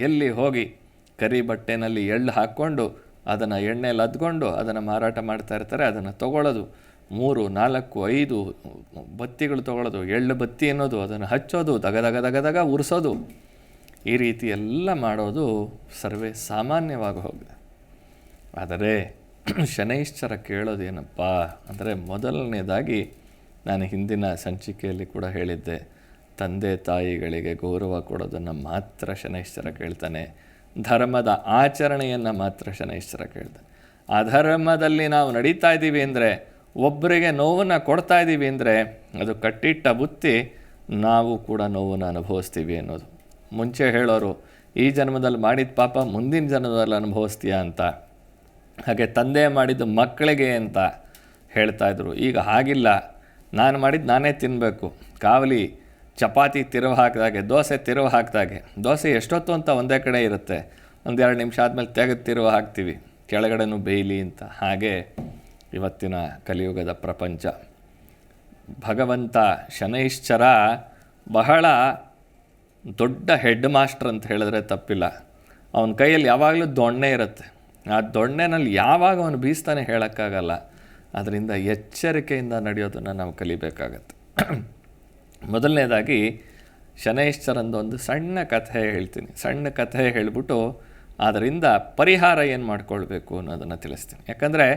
ಎಲ್ಲಿ ಹೋಗಿ ಕರಿ ಬಟ್ಟೆನಲ್ಲಿ ಎಳ್ಳು ಹಾಕ್ಕೊಂಡು ಅದನ್ನು ಎಣ್ಣೆಯಲ್ಲಿ ಅದ್ಕೊಂಡು ಅದನ್ನು ಮಾರಾಟ ಮಾಡ್ತಾ ಇರ್ತಾರೆ. ಅದನ್ನು ತೊಗೊಳ್ಳೋದು 3, 4, 5 ಬತ್ತಿಗಳು ತೊಗೊಳ್ಳೋದು, ಎಳ್ಳು ಬತ್ತಿ ಅನ್ನೋದು, ಅದನ್ನು ಹಚ್ಚೋದು, ದಗ ಉರಿಸೋದು, ಈ ರೀತಿ ಎಲ್ಲ ಮಾಡೋದು ಸರ್ವೇ ಸಾಮಾನ್ಯವಾಗಿ ಹೋಗಿದೆ. ಆದರೆ ಶನೈಶ್ಚರ ಕೇಳೋದೇನಪ್ಪ ಅಂದರೆ, ಮೊದಲನೇದಾಗಿ ನಾನು ಹಿಂದಿನ ಸಂಚಿಕೆಯಲ್ಲಿ ಕೂಡ ಹೇಳಿದ್ದೆ, ತಂದೆ ತಾಯಿಗಳಿಗೆ ಗೌರವ ಕೊಡೋದನ್ನು ಮಾತ್ರ ಶನೈಶ್ಚರ ಕೇಳ್ತಾನೆ, ಧರ್ಮದ ಆಚರಣೆಯನ್ನು ಮಾತ್ರ ಶನೈಶ್ಚರ ಕೇಳ್ತಾನೆ. ಅಧರ್ಮದಲ್ಲಿ ನಾವು ನಡೀತಾ ಇದ್ದೀವಿ ಅಂದರೆ, ಒಬ್ಬರಿಗೆ ನೋವನ್ನು ಕೊಡ್ತಾ ಇದ್ದೀವಿ ಅಂದರೆ, ಅದು ಕಟ್ಟಿಟ್ಟ ಬುತ್ತಿ, ನಾವು ಕೂಡ ನೋವನ್ನು ಅನುಭವಿಸ್ತೀವಿ ಅನ್ನೋದು. ಮುಂಚೆ ಹೇಳೋರು, ಈ ಜನ್ಮದಲ್ಲಿ ಮಾಡಿದ ಪಾಪ ಮುಂದಿನ ಜನ್ಮದಲ್ಲಿ ಅನುಭವಿಸ್ತೀಯ ಅಂತ, ಹಾಗೆ ತಂದೆ ಮಾಡಿದ್ದು ಮಕ್ಕಳಿಗೆ ಅಂತ ಹೇಳ್ತಾಯಿದ್ರು. ಈಗ ಹಾಗಿಲ್ಲ, ನಾನು ಮಾಡಿದ್ದು ನಾನೇ ತಿನ್ನಬೇಕು. ಕಾವಲಿ ಚಪಾತಿ ತಿರುವು ಹಾಕಿದಾಗೆ, ದೋಸೆ ತಿರುವು ಹಾಕಿದಾಗೆ, ದೋಸೆ ಎಷ್ಟೊತ್ತು ಅಂತ ಒಂದೇ ಕಡೆ ಇರುತ್ತೆ, 1-2 ನಿಮಿಷ ಆದಮೇಲೆ ತೆಗೆದು ತಿರುವು ಹಾಕ್ತೀವಿ, ಕೆಳಗಡೆನೂ ಬೇಯಲಿ ಅಂತ. ಹಾಗೆ ಇವತ್ತಿನ ಕಲಿಯುಗದ ಪ್ರಪಂಚ. ಭಗವಂತ ಶನೈಶ್ಚರ ಬಹಳ ದೊಡ್ಡ ಹೆಡ್ ಮಾಸ್ಟರ್ ಅಂತ ಹೇಳಿದ್ರೆ ತಪ್ಪಿಲ್ಲ. ಅವನ ಕೈಯಲ್ಲಿ ಯಾವಾಗಲೂ ದೊಣ್ಣೆ ಇರುತ್ತೆ. ಆ ದೊಣ್ಣೆನಲ್ಲಿ ಯಾವಾಗ ಅವನು ಬೀಸ್ತಾನೆ ಹೇಳೋಕ್ಕಾಗಲ್ಲ. ಅದರಿಂದ ಎಚ್ಚರಿಕೆಯಿಂದ ನಡೆಯೋದನ್ನು ನಾವು ಕಲಿಬೇಕಾಗತ್ತೆ. ಮೊದಲನೇದಾಗಿ ಶನೈಶ್ಚರಂದು ಒಂದು ಸಣ್ಣ ಕಥೆ ಹೇಳ್ತೀನಿ. ಸಣ್ಣ ಕಥೆ ಹೇಳಿಬಿಟ್ಟು ಅದರಿಂದ ಪರಿಹಾರ ಏನು ಮಾಡ್ಕೊಳ್ಬೇಕು ಅನ್ನೋದನ್ನು ತಿಳಿಸ್ತೀನಿ. ಯಾಕಂದರೆ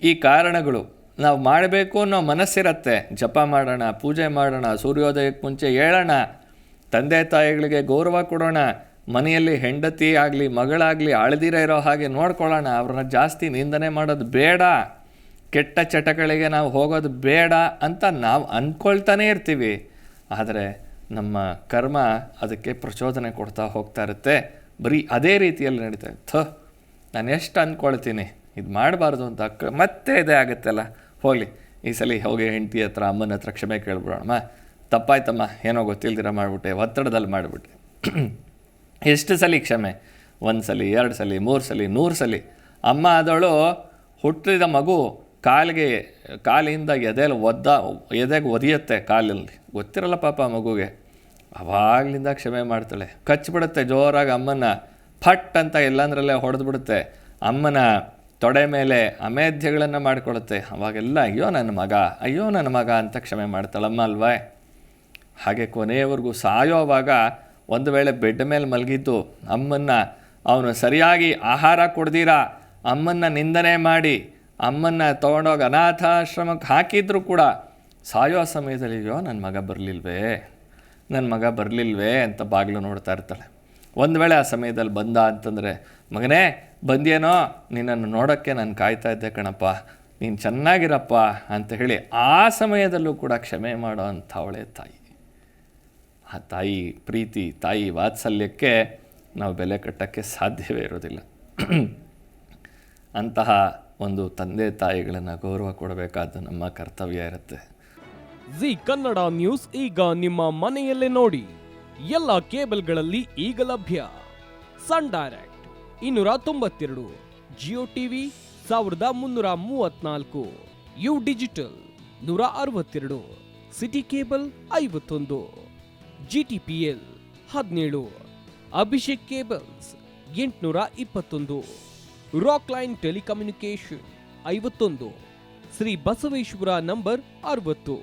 ಈ ಕಾರಣಗಳು ನಾವು ಮಾಡಬೇಕು ಅನ್ನೋ ಮನಸ್ಸಿರತ್ತೆ, ಜಪ ಮಾಡೋಣ, ಪೂಜೆ ಮಾಡೋಣ, ಸೂರ್ಯೋದಯಕ್ಕೆ ಮುಂಚೆ ಏಳೋಣ, ತಂದೆ ತಾಯಿಗಳಿಗೆ ಗೌರವ ಕೊಡೋಣ, ಮನೆಯಲ್ಲಿ ಹೆಂಡತಿ ಆಗಲಿ ಮಗಳಾಗಲಿ ಅಳದಿರ ಇರೋ ಹಾಗೆ ನೋಡ್ಕೊಳ್ಳೋಣ, ಅವ್ರನ್ನ ಜಾಸ್ತಿ ನಿಂದನೆ ಮಾಡೋದು ಬೇಡ, ಕೆಟ್ಟ ಚಟಗಳಿಗೆ ನಾವು ಹೋಗೋದು ಬೇಡ ಅಂತ ನಾವು ಅಂದ್ಕೊಳ್ತಾನೆ ಇರ್ತೀವಿ. ಆದರೆ ನಮ್ಮ ಕರ್ಮ ಅದಕ್ಕೆ ಪ್ರಚೋದನೆ ಕೊಡ್ತಾ ಹೋಗ್ತಾ ಇರುತ್ತೆ. ಬರೀ ಅದೇ ರೀತಿಯಲ್ಲಿ ನಡೀತಾ ಇತ್ತು. ನಾನು ಎಷ್ಟು ಅಂದ್ಕೊಳ್ತೀನಿ ಇದು ಮಾಡಬಾರ್ದು ಅಂತ, ಮತ್ತೆ ಇದೇ ಆಗುತ್ತಲ್ಲ, ಹೋಗಲಿ ಈ ಸಲ ಹೋಗಿ ಹೆಂಡತಿ ಹತ್ರ ಅಮ್ಮನ ಹತ್ರ ಕ್ಷಮೆ ಕೇಳ್ಬಿಡೋಣಮ್ಮ, ತಪ್ಪಾಯ್ತಮ್ಮ, ಏನೋ ಗೊತ್ತಿಲ್ದಿರ ಮಾಡಿಬಿಟ್ಟೆ, ಒತ್ತಡದಲ್ಲಿ ಮಾಡಿಬಿಟ್ಟೆ. ಎಷ್ಟು ಸಲ ಕ್ಷಮೆ? 1 ಸಲ, 2 ಸಲ, 3 ಸಲ, 100 ಸಲ. ಅಮ್ಮ ಆದವಳು ಹುಟ್ಟಿದ ಮಗು ಕಾಲಿಂದ ಎದೆಗೆ ಒದಿಯುತ್ತೆ, ಕಾಲಲ್ಲಿ ಗೊತ್ತಿರಲ್ಲ ಪಾಪ ಮಗುಗೆ, ಅವಾಗಲಿಂದ ಕ್ಷಮೆ ಮಾಡ್ತಾಳೆ. ಕಚ್ಚಿಬಿಡುತ್ತೆ ಜೋರಾಗಿ ಅಮ್ಮನ, ಫಟ್ ಅಂತ ಎಲ್ಲಂದ್ರಲ್ಲೇ ಹೊಡೆದ್ಬಿಡುತ್ತೆ. ಅಮ್ಮನ ತೊಡೆ ಮೇಲೆ ಅಮೇಧ್ಯಗಳನ್ನು ಮಾಡಿಕೊಳ್ಳುತ್ತೆ. ಅವಾಗೆಲ್ಲ ಅಯ್ಯೋ ನನ್ನ ಮಗ ಅಂತ ಕ್ಷಮೆ ಮಾಡ್ತಾಳಮ್ಮ ಅಲ್ವಾ? ಹಾಗೆ ಕೊನೆಯವರೆಗೂ ಸಾಯೋವಾಗ ಒಂದು ವೇಳೆ ಬೆಡ್ ಮೇಲೆ ಮಲಗಿದ್ದು ಅಮ್ಮನ್ನು ಅವನು ಸರಿಯಾಗಿ ಆಹಾರ ಕೊಡ್ದಿರ, ಅಮ್ಮನ್ನು ನಿಂದನೆ ಮಾಡಿ, ಅಮ್ಮನ್ನು ತೊಗೊಂಡೋಗಿ ಅನಾಥಾಶ್ರಮಕ್ಕೆ ಹಾಕಿದ್ರು ಕೂಡ ಸಾಯೋ ಸಮಯದಲ್ಲಿ ಅಯ್ಯೋ ನನ್ನ ಮಗ ಬರಲಿಲ್ವೇ ಅಂತ ಬಾಗಿಲು ನೋಡ್ತಾ ಇರ್ತಾಳೆ. ಒಂದು ವೇಳೆ ಆ ಸಮಯದಲ್ಲಿ ಬಂದ ಅಂತಂದರೆ, ಮಗನೇ ಬಂದೇನೋ, ನಿನ್ನನ್ನು ನೋಡೋಕ್ಕೆ ನಾನು ಕಾಯ್ತಾ ಇದ್ದೆ ಕಣಪ್ಪ, ನೀನು ಚೆನ್ನಾಗಿರಪ್ಪ ಅಂತ ಹೇಳಿ ಆ ಸಮಯದಲ್ಲೂ ಕೂಡ ಕ್ಷಮೆ ಮಾಡೋ ಅಂಥವಳೇ ತಾಯಿ. ಆ ತಾಯಿ ಪ್ರೀತಿ, ತಾಯಿ ವಾತ್ಸಲ್ಯಕ್ಕೆ ನಾವು ಬೆಲೆ ಕಟ್ಟೋಕ್ಕೆ ಸಾಧ್ಯವೇ ಇರೋದಿಲ್ಲ. ಅಂತಹ ಒಂದು ತಂದೆ ತಾಯಿಗಳನ್ನು ಗೌರವ ಕೊಡಬೇಕಾದ ನಮ್ಮ ಕರ್ತವ್ಯ ಇರುತ್ತೆ. ಜಿ ಕನ್ನಡ ನ್ಯೂಸ್ ಈಗ ನಿಮ್ಮ ಮನೆಯಲ್ಲೇ ನೋಡಿ. ಎಲ್ಲ ಕೇಬಲ್ಗಳಲ್ಲಿ ಈಗ ಲಭ್ಯ. Sun Direct 292, Jio TV 1334, U digital 162, City cable 51, GTPL 17, Abhishek cables 821, Rockline telecommunication 51, Shri Basaveshwara number 60,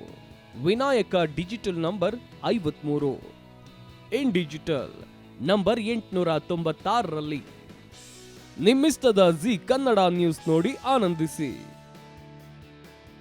Vinayaka digital number 53, in digital number 896ರಲ್ಲಿ. ನಿಮ್ಮಿಸ್ತದ ಜಿ ಕನ್ನಡ ನ್ಯೂಸ್ ನೋಡಿ ಆನಂದಿಸಿ.